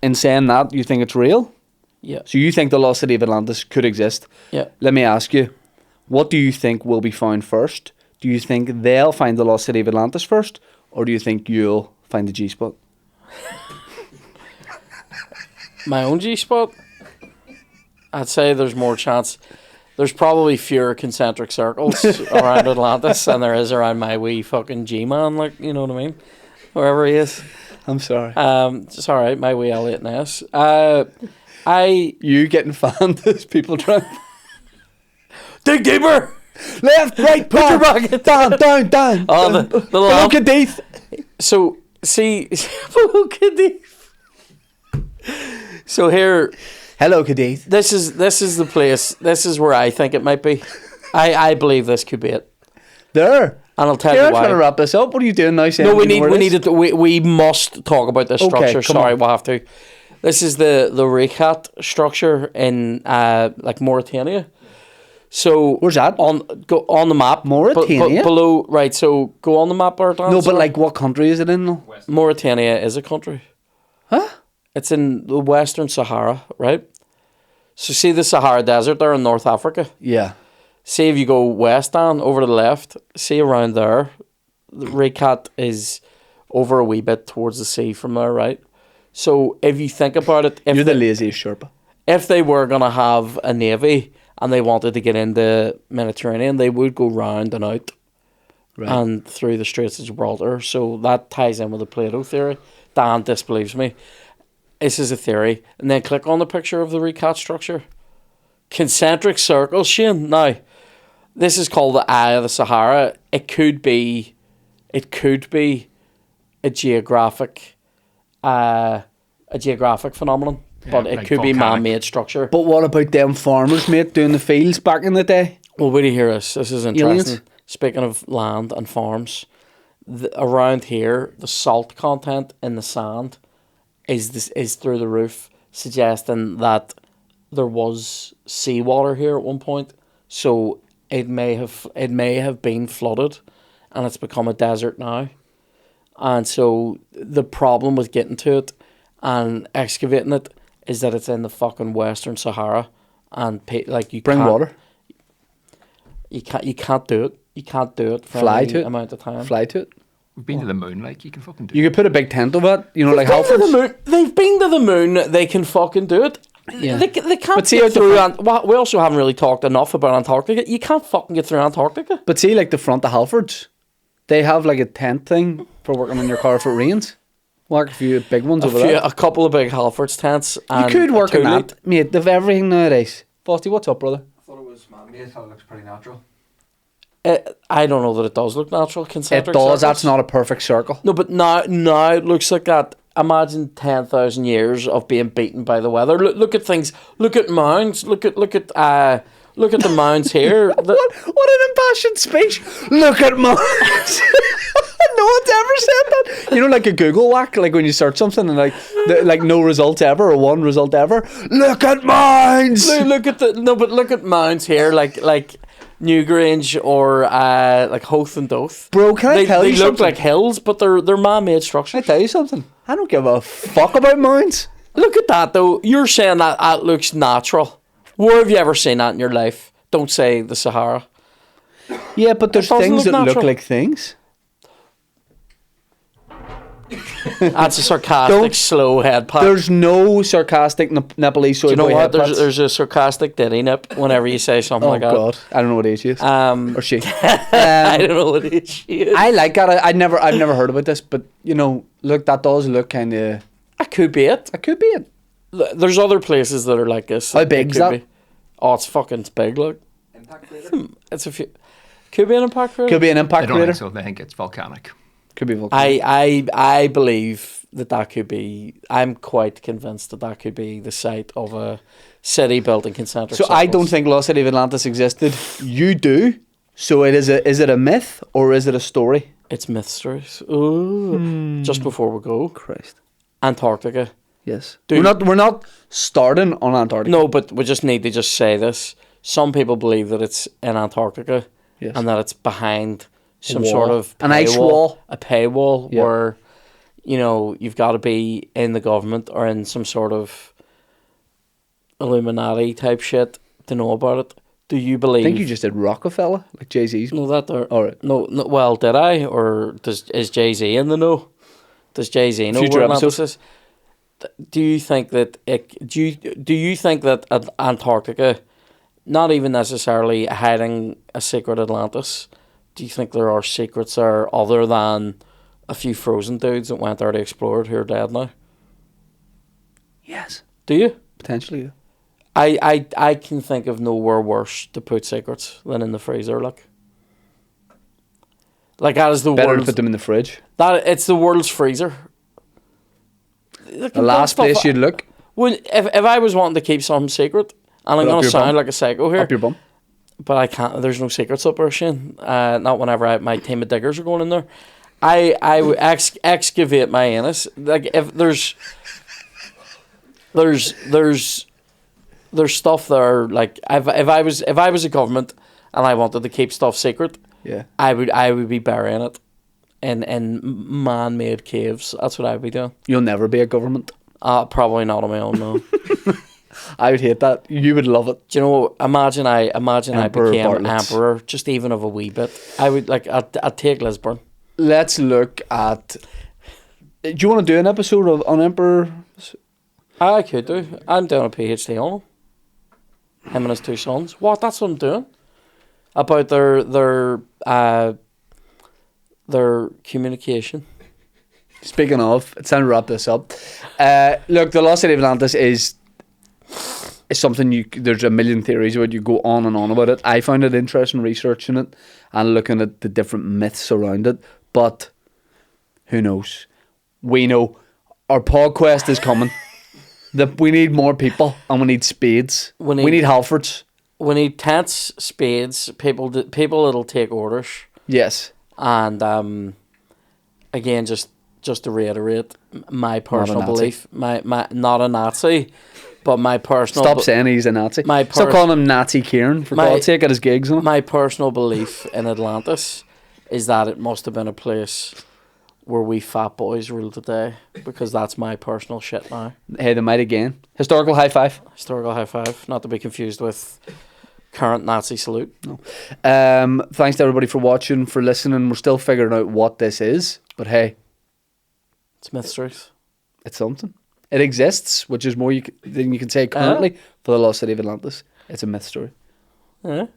In saying that, you think it's real? Yeah. So you think the lost city of Atlantis could exist? Yeah. Let me ask you, what do you think will be found first? Do you think they'll find the lost city of Atlantis first? Or do you think you'll find the G-spot? My own G-spot? I'd say there's more chance. There's probably fewer concentric circles around Atlantis than there is around my wee fucking G-man, like, you know what I mean? Wherever he is. I'm sorry. It's alright, my wee Elliot Ness. You getting fanned as people trying... Dig deeper! Left, right, put your bucket down. Oh, the Hello, Kadith. So, see... Hello, Kadith. So here... Hello, Kadith. This is the place. This is where I think it might be. I believe this could be it. There. And I'll tell you why. I'm trying to wrap this up. What are you doing now? No, we must talk about this structure. Sorry, we'll have to. This is the Richat structure in like Mauritania. So where's that? Go on the map. Mauritania? Below, right, so go on the map, Bartlett. No, but like what country is it in though? Mauritania is a country. Huh? It's in the Western Sahara, right? So see the Sahara Desert there in North Africa? Yeah. See if you go west down, over to the left, see around there, the Richat is over a wee bit towards the sea from there, right? So if you think about it... You're the laziest Sherpa. If they were going to have a navy and they wanted to get into Mediterranean, they would go round and out and through the Straits of Gibraltar. So that ties in with the Plato theory. Dan disbelieves me. This is a theory. And then click on the picture of the Richat structure. Concentric circles, Shane. Now, this is called the Eye of the Sahara. It could be a geographic phenomenon. Yeah, but it like could volcanic. Be man-made structure. But what about them farmers, mate, doing the fields back in the day? Well, wait to hear this. This is interesting. Aliens? Speaking of land and farms, around here, the salt content in the sand is through the roof, suggesting that there was seawater here at one point. So it may have been flooded, and it's become a desert now. And so the problem with getting to it and excavating it is that it's in the fucking Western Sahara, and like you bring can't, water. You can't do it. You can't do it for Fly any to it. amount of time. Fly to it. We've been to the moon, like, you can fucking do it. You could put a big tent over it, you know, They've like been to the Halfords. moon. They've been to the moon. They can fucking do it. Yeah. They can't But see, get through. We also haven't really talked enough about Antarctica. You can't fucking get through Antarctica. But see, like the front of Halfords, they have like a tent thing for working on your car if it rains. Work a few big ones over there. A couple of big Halfords tents. You And could work a on toilet. that, mate. They've everything nowadays. Fosty, what's up, brother? I thought it was man-made. I thought it looks pretty natural. I don't know that it does look natural. It Concentric does. circles. That's not a perfect circle. No, but now it looks like that. Imagine 10,000 years of being beaten by the weather. Look at things. Look at mounds. Look at the mounds here. What an impassioned speech. Look at mounds. No one's ever said that. You know, like a Google whack, like when you search something and like no result ever or one result ever. Look at mines. Look at mounds here, like Newgrange or like Hoth and Doth. Bro, can I tell you something? They look like hills, but they're man-made structures. Can I tell you something? I don't give a fuck about mines. Look at that, though. You're saying that looks natural. Where have you ever seen that in your life? Don't say the Sahara. Yeah, but there's things that look like things. That's a sarcastic, slow head pat. There's no sarcastic Nepalese soy boy. Do you know what? Head There's a sarcastic diddy nip whenever you say something like that. Oh God, I don't know what age she is. Or she. I don't know what age she is. I like that. I've never heard about this, but you know, look, that does look kind of. That could be it. That could be it. There's other places that are like this. How big's that? Oh, it's big. Look. Impact crater? It's a few. Could be an impact crater. Could be an impact I don't crater. think so. I think it's volcanic. Could be volcanic. I believe that could be. I'm quite convinced that could be the site of a city built in concentric circles. I don't think Lost City of Atlantis existed. You do. So is it a myth or is it a story? It's Mythstories. Ooh. Just before we go, Christ. Antarctica. Yes. Dude. We're not starting on Antarctica. No, but we just need to say this. Some people believe that it's in Antarctica, Yes. and that it's behind some wall. sort of An ice wall. a paywall Yeah. where, you know, you've got to be in the government or in some sort of Illuminati type shit to know about it. Do you believe? I think you just did Rockefeller, like Jay-Z's. No, that there. All right. No. Well, did I? Or is Jay-Z in the know? Does Jay-Z know Future where Atlantis episode. is? Do you think that do you think that Antarctica, not even necessarily hiding a secret Atlantis, do you think there are secrets there other than a few frozen dudes that went there to explore it who are dead now? Yes. Do you? Potentially. Yeah. I can think of nowhere worse to put secrets than in the freezer. Like that is the Better to world's, put them in the fridge. that it's the world's freezer. The last place you'd look. Well, if I was wanting to keep something secret, and I'm Put up going to your sound bum. like a psycho here, Up your bum. but I can't. There's no secrets up there, Shane. Not whenever my team of diggers are going in there. I would excavate my anus. Like if there's stuff there. Like if I was a government and I wanted to keep stuff secret, Yeah. I would be burying it in man-made caves. That's what I'd be doing. You'll never be a government. Probably not on my own, no. I would hate that. You would love it. Do you know? Imagine I Emperor became Bartlett. emperor, just even of a wee bit. I would I'd take Lisbon. Let's look at. Do you want to do an episode on Emperor? I could do. I'm doing a PhD on him and his two sons. What? That's what I'm doing. About their communication. Speaking of, it's time to wrap this up. Look, the Lost City of Atlantis is something there's a million theories about. You go on and on about it. I found it interesting researching it and looking at the different myths around it. But who knows? We know our PodQuest is coming. We need more people and we need spades. We need Halfords. We need tents, spades, people that'll take orders. Yes. And again, just to reiterate, my personal belief, my not a Nazi, but my personal. Stop saying he's a Nazi. Stop calling him Nazi Ciaran for God's sake at his gigs. My personal belief in Atlantis is that it must have been a place where we fat boys ruled the day, because that's my personal shit now. Hey, they might again. Historical high five. Historical high five, not to be confused with current Nazi salute. No. Thanks to everybody for watching, for listening. We're still figuring out what this is, but hey, it's Mythstories. It's something. It exists, which is more than you can say currently for the Lost City of Atlantis. It's a myth story. Yeah.